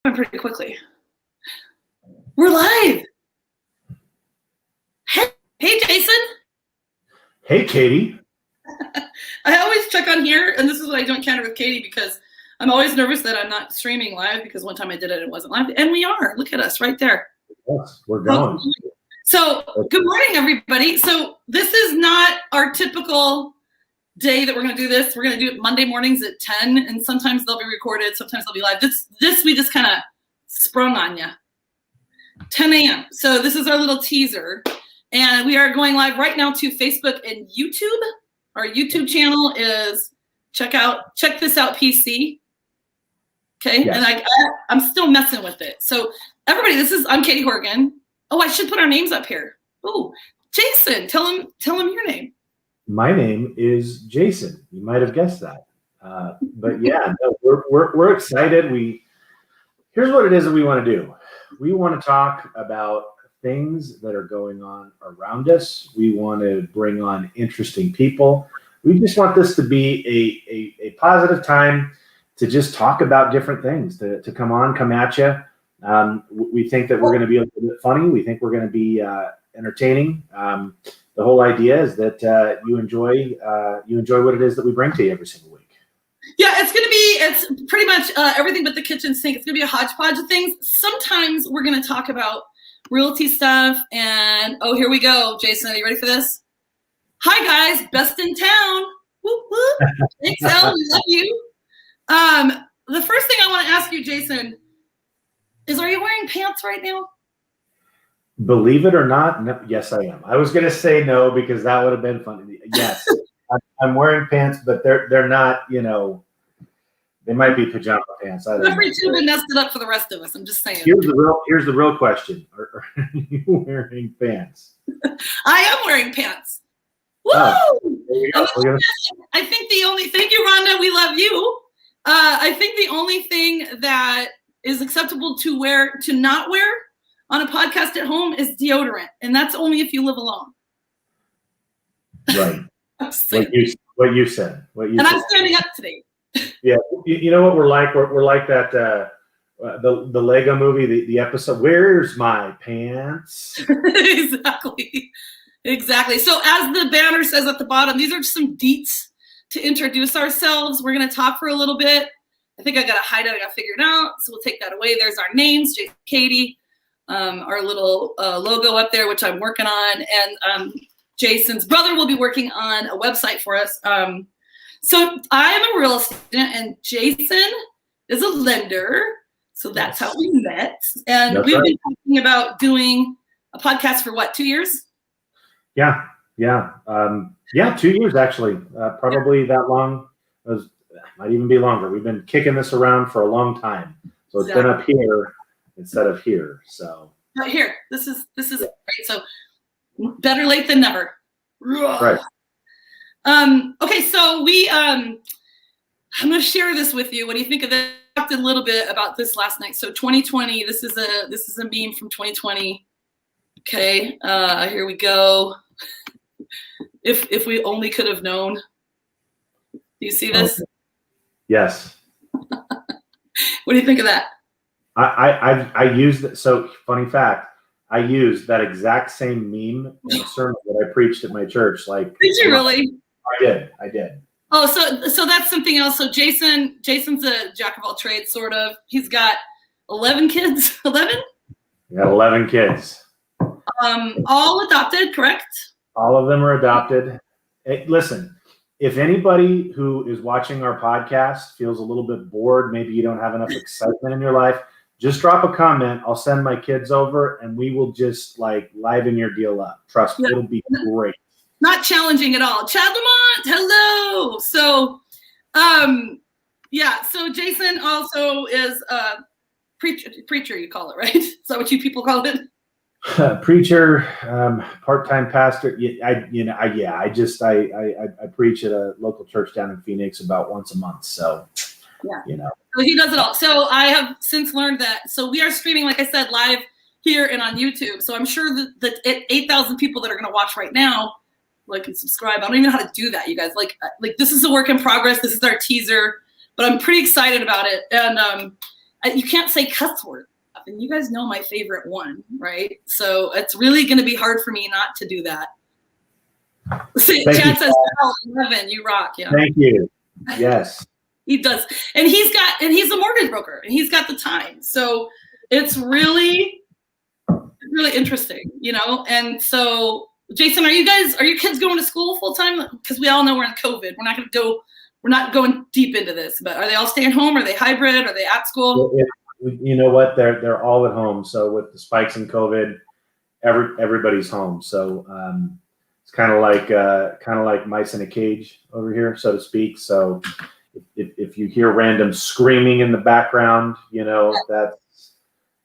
Pretty quickly. We're live. Hey, Jason. Hey, Katie. I always check on here, and this is what I don't counter with Katie because I'm always nervous that I'm not streaming live because one time I did it, it wasn't live, and we are. Look at us right there. Yes, we're going. So, good morning, everybody. So, this is not our typical day that we're going to do this. We're going to do it Monday mornings at 10, and sometimes they'll be recorded, sometimes they'll be live. This we just kind of sprung on you. 10 a.m. So this is our little teaser. And we are going live right now to Facebook and YouTube. Our YouTube channel is check this out PC. Okay. Yes. And I'm still messing with it. So everybody, I'm Katie Horgan. Oh, I should put our names up here. Oh, Jason, tell him your name. My name is Jason. You might have guessed that. But yeah, no, we're excited. Here's what it is that we want to do. We want to talk about things that are going on around us. We want to bring on interesting people. We just want this to be a positive time to just talk about different things, to come at you. We think that we're going to be a little bit funny. We think we're going to be entertaining. The whole idea is that you enjoy what it is that we bring to you every single week. Yeah, it's pretty much everything but the kitchen sink. It's going to be a hodgepodge of things. Sometimes we're going to talk about realty stuff. And, oh, here we go. Jason, are you ready for this? Hi, guys. Best in town. Whoop, whoop. Thanks, Elle. We love you. The first thing I want to ask you, Jason, is are you wearing pants right now? Believe it or not, no, yes, I am. I was going to say no because that would have been funny. Yes. I'm wearing pants, but they're not, they might be pajama pants. Jeffrey Tubin messed it up for the rest of us. I'm just saying. Here's the real question. Are you wearing pants? I am wearing pants. Woo! I think thank you, Rhonda. We love you. I think the only thing that is acceptable to not wear on a podcast at home is deodorant. And that's only if you live alone. Right. What you said. And I'm standing up today. Yeah, you know what we're like? We're like that the Lego movie, the episode. Where's my pants? Exactly. So as the banner says at the bottom, these are some deets to introduce ourselves. We're going to talk for a little bit. I think I got to hide it. I got to figure it out. So we'll take that away. There's our names, Jason, Katie, our little logo up there, which I'm working on, and Jason's brother will be working on a website for us. So I am a real estate agent and Jason is a lender. So that's how we met. And we've been talking about doing a podcast for what, 2 years? Yeah. 2 years actually. Probably that long. Might even be longer. We've been kicking this around for a long time. So it's been up here instead of here. So right here. This is great. So better late than never. Right. Okay, so I'm going to share this with you. What do you think of that? I talked a little bit about this last night. So 2020, this is a meme from 2020. Okay, here we go. If we only could have known. Do you see this? Okay. Yes. What do you think of that? I used it. So funny fact. I used that exact same meme in a sermon that I preached at my church. Like, did you really? I did. Oh, so that's something else. So Jason's a jack of all trades, sort of. He's got 11 kids. 11? Yeah, 11 kids. All adopted, correct? All of them are adopted. Hey, listen, if anybody who is watching our podcast feels a little bit bored, maybe you don't have enough excitement in your life, just drop a comment. I'll send my kids over and we will just liven your deal up. Trust me, it'll be great. Not challenging at all. Chad Lamont, hello. So, so Jason also is a preacher, you call it, right? Is that what you people call it? Preacher, part-time pastor. I preach at a local church down in Phoenix about once a month. So, So he does it all. So I have since learned that. So we are streaming, like I said, live here and on YouTube. So I'm sure that 8,000 people that are going to watch right now, like and subscribe. I don't even know how to do that, you guys. Like this is a work in progress. This is our teaser, but I'm pretty excited about it. And you can't say cuss word. And you guys know my favorite one, right? So it's really going to be hard for me not to do that. Chad says, oh, 11, you rock. Yeah. Thank you. Yes. He does. And he's a mortgage broker and he's got the time. So it's really interesting, you know? And so Jason, are your kids going to school full time? Because we all know we're in COVID. We're not going deep into this, but are they all staying home? Are they hybrid? Are they at school? You know what? They're all at home. So with the spikes in COVID, everybody's home. So it's kind of like mice in a cage over here, so to speak. So if you hear random screaming in the background, you know that.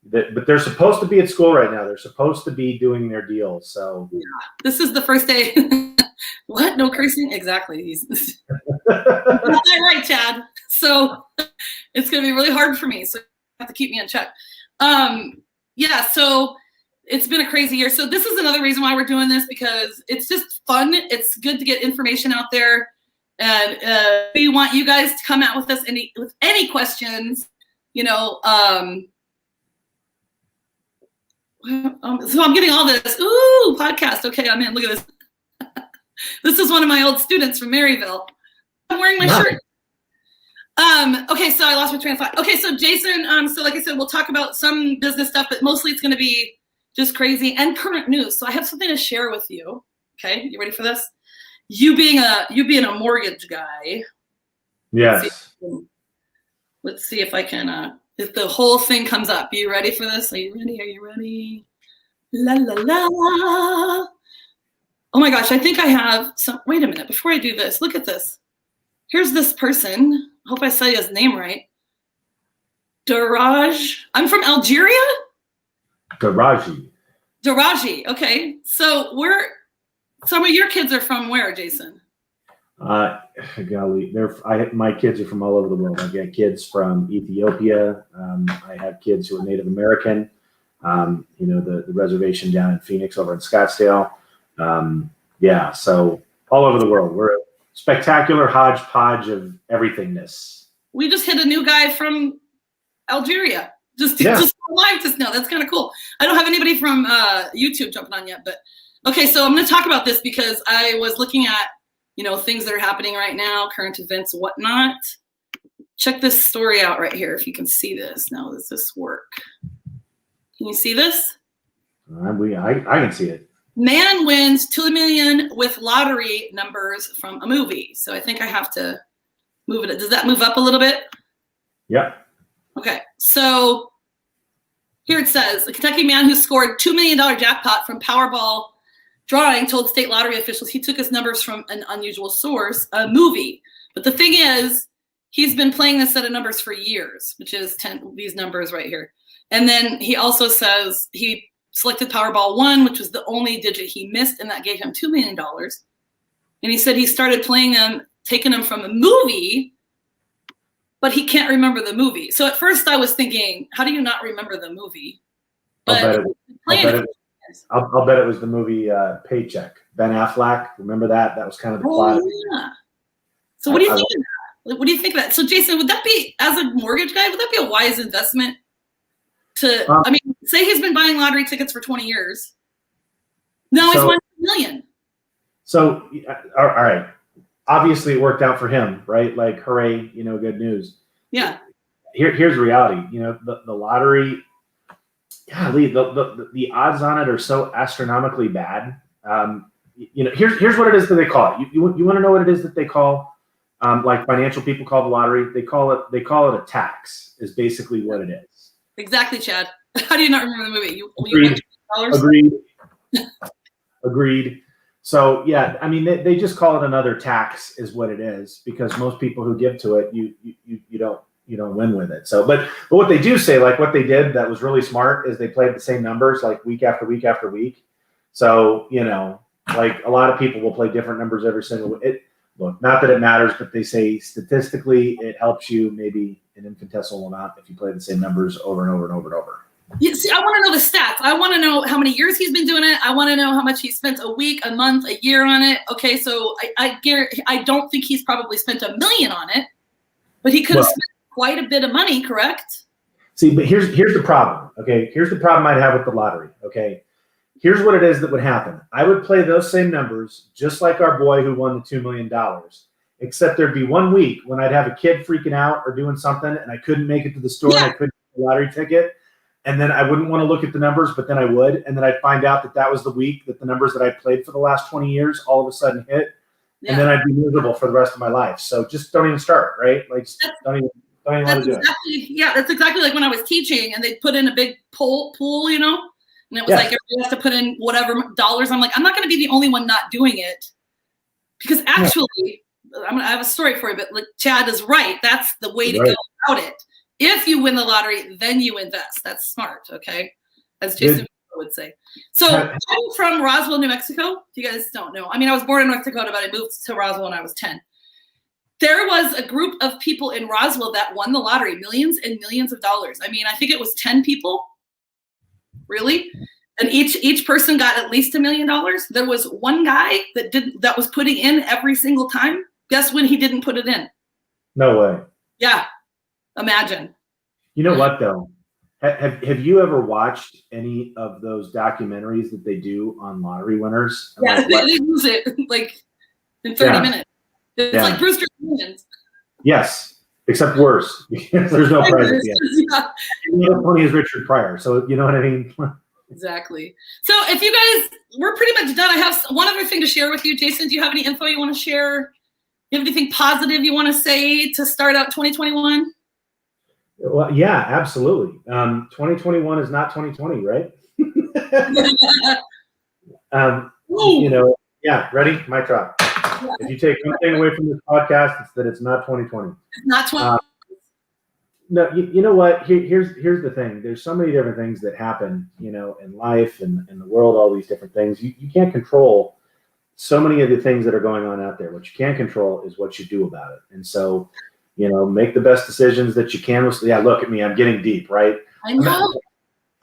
But they're supposed to be at school right now. They're supposed to be doing their deal. So yeah, this is the first day. What? No cursing? Exactly. Got that right, Chad. So it's going to be really hard for me. So you have to keep me in check. Yeah. So it's been a crazy year. So this is another reason why we're doing this, because it's just fun. It's good to get information out there, and we want you guys to come out with us with any questions. You know. So I'm getting all this. Ooh, podcast. Okay, I'm in. Look at this. This is one of my old students from Maryville. I'm wearing my shirt. Okay, so I lost my train of thought. Okay, so Jason, so like I said, we'll talk about some business stuff, but mostly it's going to be just crazy and current news. So I have something to share with you. Okay, you ready for this? You being a mortgage guy. Yes. Let's see if I can. If the whole thing comes up. You ready for this? Are you ready? Are you ready? La la la. Oh my gosh, I think I have some. Wait a minute. Before I do this, look at this. Here's this person. I hope I say his name right. Daraj. I'm from Algeria? Daraji. Okay. So some of your kids are from where, Jason? Golly, my kids are from all over the world. I got kids from Ethiopia. I have kids who are Native American. You know, the reservation down in Phoenix over in Scottsdale. Yeah, so all over the world. We're a spectacular hodgepodge of everythingness. We just hit a new guy from Algeria. Just live just now. That's kind of cool. I don't have anybody from YouTube jumping on yet, but okay. So I'm going to talk about this because I was looking at, you know, things that are happening right now, current events, whatnot. Check this story out right here. If you can see this. Now, does this work? Can you see this? I can see it. Man wins $2 million with lottery numbers from a movie. So I think I have to move it. Does that move up a little bit? Yep. Okay. So here it says, a Kentucky man who scored $2 million jackpot from Powerball drawing told state lottery officials he took his numbers from an unusual source, a movie. But the thing is, he's been playing this set of numbers for years, which is these numbers right here. And then he also says he selected Powerball 1, which was the only digit he missed, and that gave him $2 million. And he said he started playing them, taking them from a movie, but he can't remember the movie. So at first I was thinking, how do you not remember the movie? But I'll bet it was the movie Paycheck. Ben Affleck, remember that? That was kind of the plot. Yeah. So what do you think of that? What do you think of that? So Jason, would that be, as a mortgage guy, would that be a wise investment? I mean, say he's been buying lottery tickets for 20 years. Now he's won $1 million. So, all right. Obviously, it worked out for him, right? Like, hooray, you know, good news. Yeah. Here's reality. You know, the lottery, golly, the odds on it are so astronomically bad. You know, here's what it is that they call it. You want to know what it is that they call, like financial people call the lottery? They call it a tax. Is basically what it is. Exactly, Chad. How do you not remember the movie? Agreed. So yeah, I mean they just call it another tax, is what it is, because most people who give to it, you don't win with it. So, but what they do say, like what they did that was really smart, is they played the same numbers like week after week after week. So you know, like a lot of people will play different numbers every single week. Look, not that it matters, but they say statistically it helps you maybe an infinitesimal amount if you play the same numbers over and over and over and over. Yeah, see, I want to know the stats. I want to know how many years he's been doing it. I want to know how much he spent a week, a month, a year on it. Okay, so I don't think he's probably spent $1 million on it, but he could have spent quite a bit of money, correct? See, but here's the problem. Okay, here's the problem I'd have with the lottery. Okay, here's what it is that would happen. I would play those same numbers, just like our boy who won the $2 million. Except there'd be 1 week when I'd have a kid freaking out or doing something, and I couldn't make it to the store, and I couldn't get the lottery ticket. And then I wouldn't want to look at the numbers, but then I would. And then I'd find out that that was the week that the numbers that I played for the last 20 years all of a sudden hit. Yeah. And then I'd be miserable for the rest of my life. So just don't even start, right? Like, don't even want to do it. Yeah, that's exactly like when I was teaching and they put in a big pool, you know? And it was like, everybody has to put in whatever dollars. I'm like, I'm not going to be the only one not doing it. Because actually, I have a story for you, but like Chad is right. That's the way to go about it. If you win the lottery, then you invest. That's smart, okay? As Jason would say. So I'm from Roswell, New Mexico. If you guys don't know. I mean, I was born in North Dakota, but I moved to Roswell when I was 10. There was a group of people in Roswell that won the lottery, millions and millions of dollars. I mean, I think it was 10 people. Really? And each person got at least $1 million. There was one guy that was putting in every single time. Guess when he didn't put it in? No way. Yeah. Imagine. You know what though? Have you ever watched any of those documentaries that they do on lottery winners? Yeah, they lose it like in 30 minutes. It's like Brewster's Millions. Yes, except worse because there's no prize at the end. The funny is Richard Pryor, so you know what I mean. Exactly. So if you guys, we're pretty much done. I have one other thing to share with you, Jason. Do you have any info you want to share? You have anything positive you want to say to start out 2021? Well, yeah, absolutely. 2021 is not 2020, right? You know, yeah, ready? Mic drop. If you take one thing away from this podcast, it's that it's not 2020. It's not 2020. No, you know what? Here's the thing. There's so many different things that happen, you know, in life and in the world, all these different things. You can't control so many of the things that are going on out there. What you can control is what you do about it. And so, you know, make the best decisions that you can. Yeah, look at me. I'm getting deep, right? I know.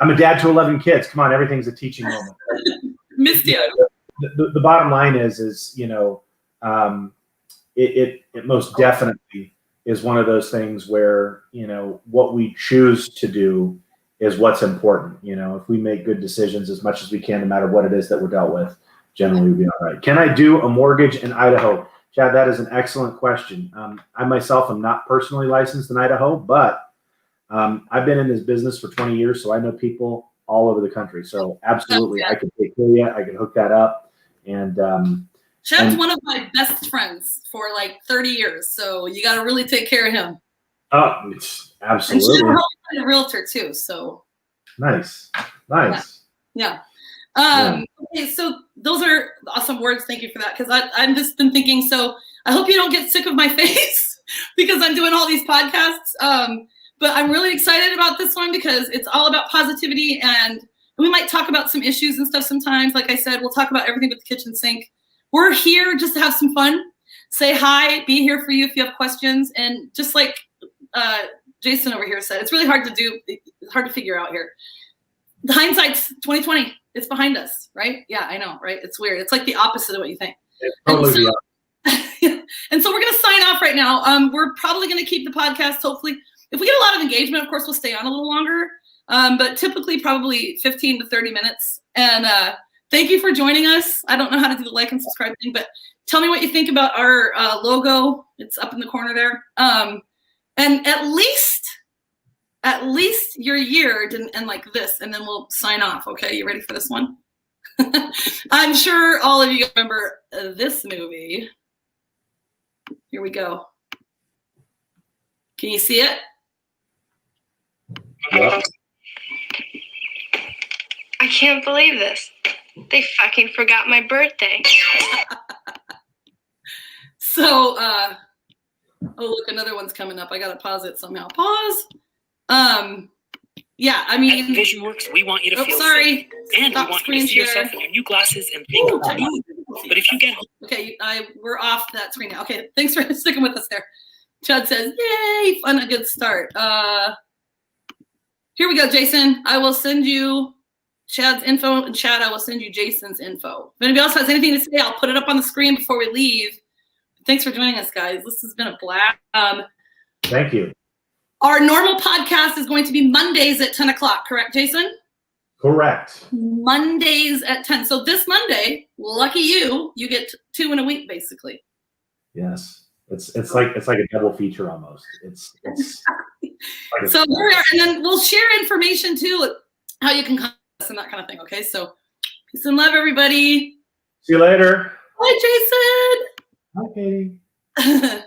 I'm a dad to 11 kids. Come on, everything's a teaching moment. Missed you. The bottom line is, you know, it most definitely is one of those things where, you know, what we choose to do is what's important. You know, if we make good decisions as much as we can, no matter what it is that we're dealt with, generally we'll be all right. Can I do a mortgage in Idaho? Chad, that is an excellent question. I myself am not personally licensed in Idaho, but I've been in this business for 20 years, so I know people all over the country. So absolutely, I can take care of you. I can hook that up. And Chad's one of my best friends for like 30 years, so you got to really take care of him. Oh, absolutely. And she's a realtor too, so. Nice. Yeah. Okay, so those are awesome words. Thank you for that, because I've just been thinking. So I hope you don't get sick of my face because I'm doing all these podcasts. But I'm really excited about this one because it's all about positivity, and we might talk about some issues and stuff sometimes. Like I said, we'll talk about everything with the kitchen sink. We're here just to have some fun, say hi, be here for you if you have questions. And just like Jason over here said, it's really hard to do. It's hard to figure out here. The hindsight's 2020. It's behind us, right? Yeah, I know, right? It's weird. It's like the opposite of what you think. Totally. And so we're going to sign off right now. We're probably going to keep the podcast. Hopefully, if we get a lot of engagement, of course, we'll stay on a little longer. But typically, probably 15 to 30 minutes. And thank you for joining us. I don't know how to do the like and subscribe thing, but tell me what you think about our logo. It's up in the corner there. And at least your year didn't end like this, and then we'll sign off. Okay, you ready for this one? I'm sure all of you remember this movie. Here we go. Can you see it? Yeah. I can't believe this. They fucking forgot my birthday. So, oh look, another one's coming up. I gotta pause it somehow. Pause. Yeah, I mean, at VisionWorks, we want you to feel safe, and we want you to see yourself in your new glasses and think about it. But if you get okay, we're off that screen now. Okay, thanks for sticking with us there. Chad says, "Yay, fun, a good start." Here we go, Jason. I will send you Chad's info, and Chad, I will send you Jason's info. If anybody else has anything to say, I'll put it up on the screen before we leave. Thanks for joining us, guys. This has been a blast. Thank you. Our normal podcast is going to be Mondays at 10 o'clock, correct, Jason? Correct. Mondays at 10. So this Monday, lucky you get 2 in a week, basically. Yes. It's like a double feature almost. It's like so here we are, and then we'll share information too, how you can contact us and that kind of thing. Okay, so peace and love, everybody. See you later. Bye, Jason. Hi, Katie.